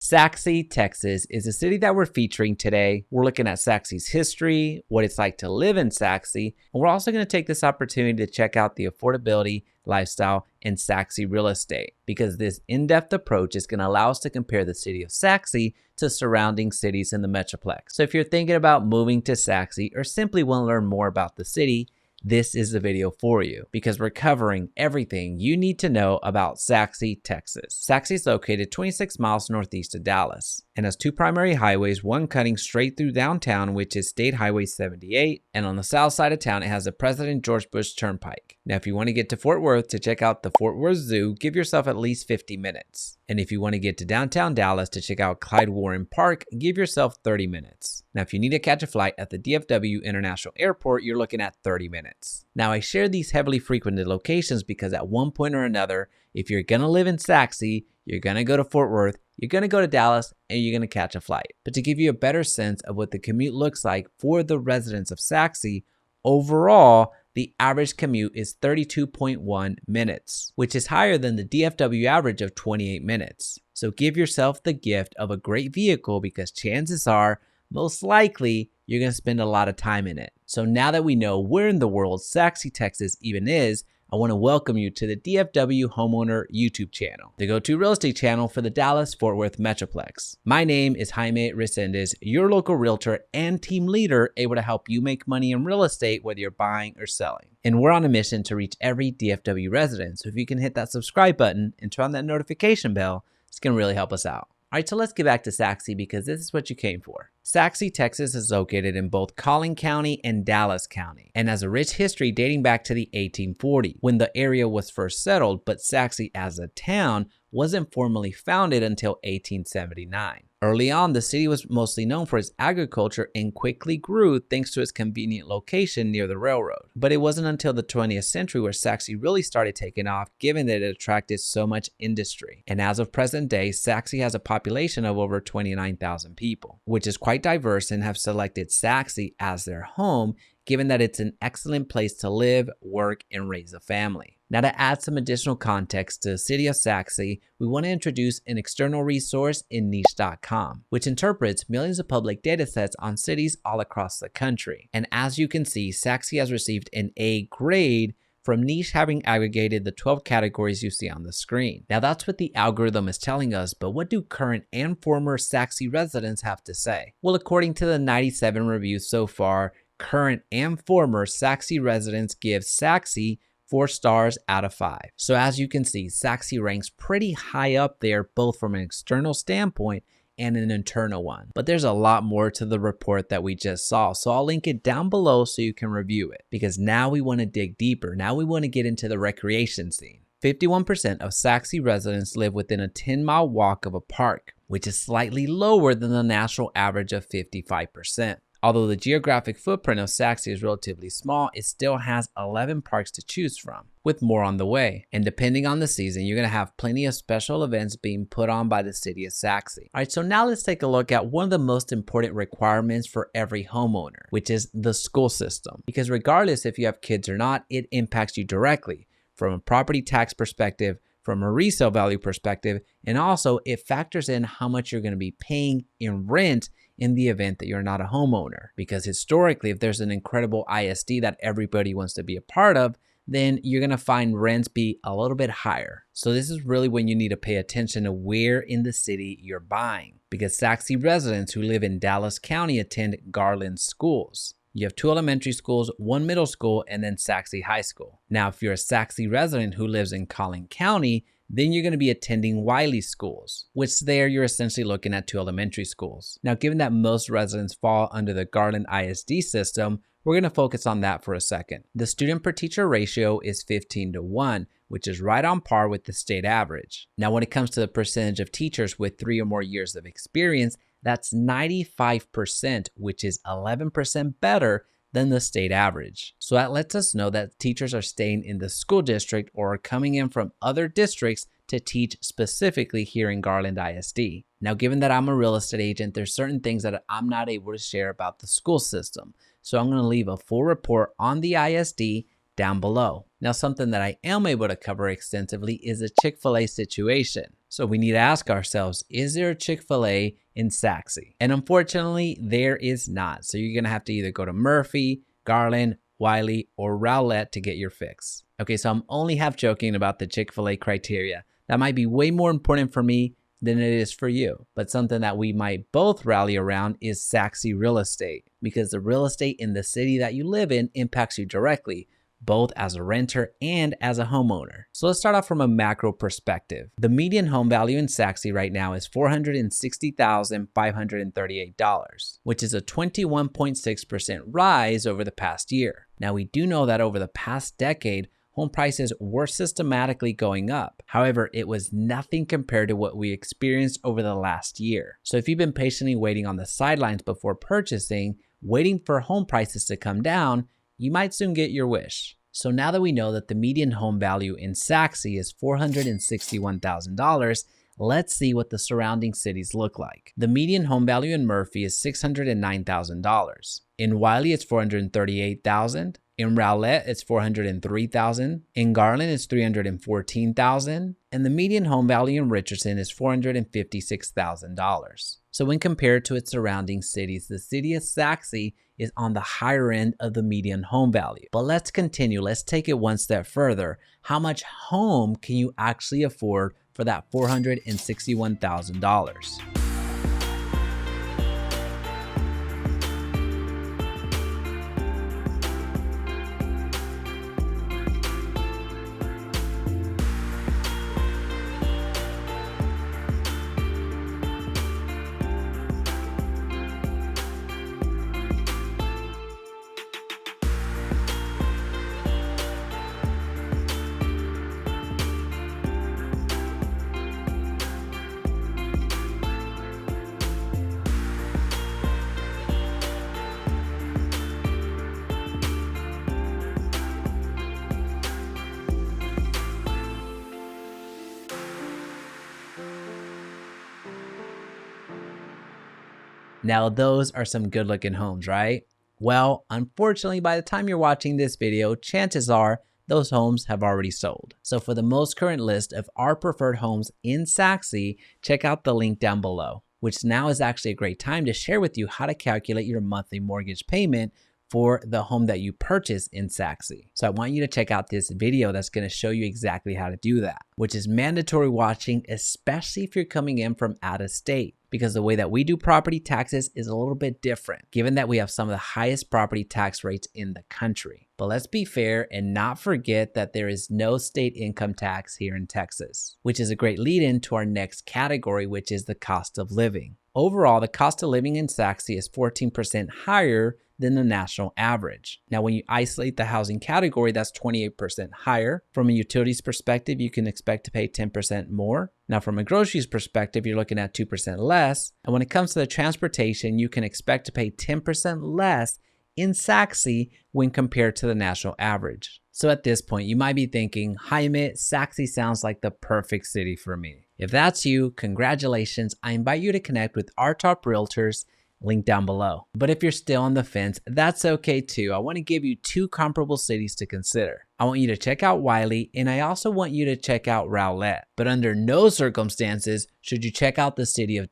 Sachse, Texas is a city that we're featuring today. We're looking at Sachse's history, what it's like to live in Sachse, and we're also going to take this opportunity to check out the affordability, lifestyle, and Sachse real estate, because this in-depth approach is going to allow us to compare the city of Sachse to surrounding cities in the Metroplex. So if you're thinking about moving to Sachse or simply want to learn more about the city, this is the video for you, because we're covering everything you need to know about Sachse, Texas. Sachse is located 26 miles northeast of Dallas and has two primary highways, one cutting straight through downtown, which is State Highway 78, and on the south side of town, it has the President George Bush Turnpike. Now, if you want to get to Fort Worth to check out the Fort Worth Zoo, give yourself at least 50 minutes. And if you want to get to downtown Dallas to check out Clyde Warren Park, give yourself 30 minutes. Now, if you need to catch a flight at the DFW International Airport, you're looking at 30 minutes. Now, I share these heavily frequented locations because at one point or another, if you're going to live in Sachse, you're going to go to Fort Worth, you're going to go to Dallas, and you're going to catch a flight. But to give you a better sense of what the commute looks like for the residents of Sachse, overall, the average commute is 32.1 minutes, which is higher than the DFW average of 28 minutes. So give yourself the gift of a great vehicle, because chances are, most likely, you're going to spend a lot of time in it. So now that we know where in the world Sachse, Texas even is, I want to welcome you to the DFW Homeowner YouTube channel, the go-to real estate channel for the Dallas Fort Worth Metroplex. My name is Jaime Resendez, your local realtor and team leader, able to help you make money in real estate, whether you're buying or selling. And we're on a mission to reach every DFW resident. So if you can hit that subscribe button and turn on that notification bell, it's going to really help us out. All right, so let's get back to Sachse, because this is what you came for. Sachse, Texas is located in both Collin County and Dallas County, and has a rich history dating back to the 1840s, when the area was first settled, but Sachse as a town wasn't formally founded until 1879. Early on, the city was mostly known for its agriculture and quickly grew thanks to its convenient location near the railroad. But it wasn't until the 20th century where Sachse really started taking off, given that it attracted so much industry. And as of present day, Sachse has a population of over 29,000 people, which is quite diverse, and have selected Sachse as their home, given that it's an excellent place to live, work, and raise a family. Now, to add some additional context to the city of Sachse, we want to introduce an external resource in niche.com, which interprets millions of public data sets on cities all across the country. And as you can see, Sachse has received an A grade from Niche, having aggregated the 12 categories you see on the screen. Now, that's what the algorithm is telling us, but what do current and former Sachse residents have to say? Well, according to the 97 reviews so far, current and former Sachse residents give Sachse 4 stars out of 5. So as you can see, Sachse ranks pretty high up there, both from an external standpoint and an internal one. But there's a lot more to the report that we just saw, so I'll link it down below so you can review it, because now we want to dig deeper. Now we want to get into the recreation scene. 51% of Sachse residents live within a 10-mile walk of a park, which is slightly lower than the national average of 55%. Although the geographic footprint of Sachse is relatively small, it still has 11 parks to choose from, with more on the way. And depending on the season, you're going to have plenty of special events being put on by the city of Sachse. All right, so now let's take a look at one of the most important requirements for every homeowner, which is the school system. Because regardless if you have kids or not, it impacts you directly from a property tax perspective, from a resale value perspective, and also it factors in how much you're going to be paying in rent in the event that you're not a homeowner. Because historically, if there's an incredible ISD that everybody wants to be a part of, then you're going to find rents be a little bit higher. So this is really when you need to pay attention to where in the city you're buying, because Sachse residents who live in Dallas County attend Garland schools. You have 2 elementary schools, 1 middle school, and then Sachse High School. Now, if you're a Sachse resident who lives in Collin County, then you're going to be attending Wiley schools, which there you're essentially looking at 2 elementary schools. Now, given that most residents fall under the Garland ISD system, we're going to focus on that for a second. The student per teacher ratio is 15:1, which is right on par with the state average. Now, when it comes to the percentage of teachers with 3 or more years of experience, that's 95%, which is 11% better than the state average. So that lets us know that teachers are staying in the school district or are coming in from other districts to teach specifically here in Garland ISD. Now, given that I'm a real estate agent, there's certain things that I'm not able to share about the school system. So I'm going to leave a full report on the ISD down below. Now, something that I am able to cover extensively is a Chick-fil-A situation. So we need to ask ourselves, is there a Chick-fil-A in Sachse? And unfortunately, there is not. So you're gonna have to either go to Murphy, Garland, Wiley, or Rowlett to get your fix. Okay, so I'm only half joking about the Chick-fil-A criteria. That might be way more important for me than it is for you. But something that we might both rally around is Sachse real estate, because the real estate in the city that you live in impacts you directly, both as a renter and as a homeowner. So let's start off from a macro perspective. The median home value in Sachse right now is $460,538, which is a 21.6% rise over the past year. Now, we do know that over the past decade, home prices were systematically going up. However, it was nothing compared to what we experienced over the last year. So if you've been patiently waiting on the sidelines before purchasing, waiting for home prices to come down, you might soon get your wish. So now that we know that the median home value in Sachse is $461,000, let's see what the surrounding cities look like. The median home value in Murphy is $609,000. In Wiley, it's $438,000. In Rowlett, it's $403,000. In Garland, it's $314,000. And the median home value in Richardson is $456,000. So when compared to its surrounding cities, the city of Sachse is on the higher end of the median home value. But let's continue. Let's take it one step further. How much home can you actually afford for that $461,000? Now, those are some good looking homes, right? Well, unfortunately, by the time you're watching this video, chances are those homes have already sold. So for the most current list of our preferred homes in Sachse, check out the link down below, which now is actually a great time to share with you how to calculate your monthly mortgage payment for the home that you purchase in Sachse. So I want you to check out this video that's going to show you exactly how to do that, which is mandatory watching, especially if you're coming in from out of state, because the way that we do property taxes is a little bit different, given that we have some of the highest property tax rates in the country. But let's be fair and not forget that there is no state income tax here in Texas, which is a great lead in to our next category, which is the cost of living. Overall, the cost of living in Sachse is 14% higher than the national average. Now, when you isolate the housing category, that's 28% higher. From a utilities perspective, you can expect to pay 10% more. Now, from a groceries perspective, you're looking at 2% less. And when it comes to the transportation, you can expect to pay 10% less in Sachse when compared to the national average. So at this point, you might be thinking, Jaime, Sachse sounds like the perfect city for me. If that's you, congratulations. I invite you to connect with our top realtors, link down below. But if you're still on the fence, that's okay too. I want to give you two comparable cities to consider. I want you to check out Wiley, and I also want you to check out Rowlett. But under no circumstances should you check out the city of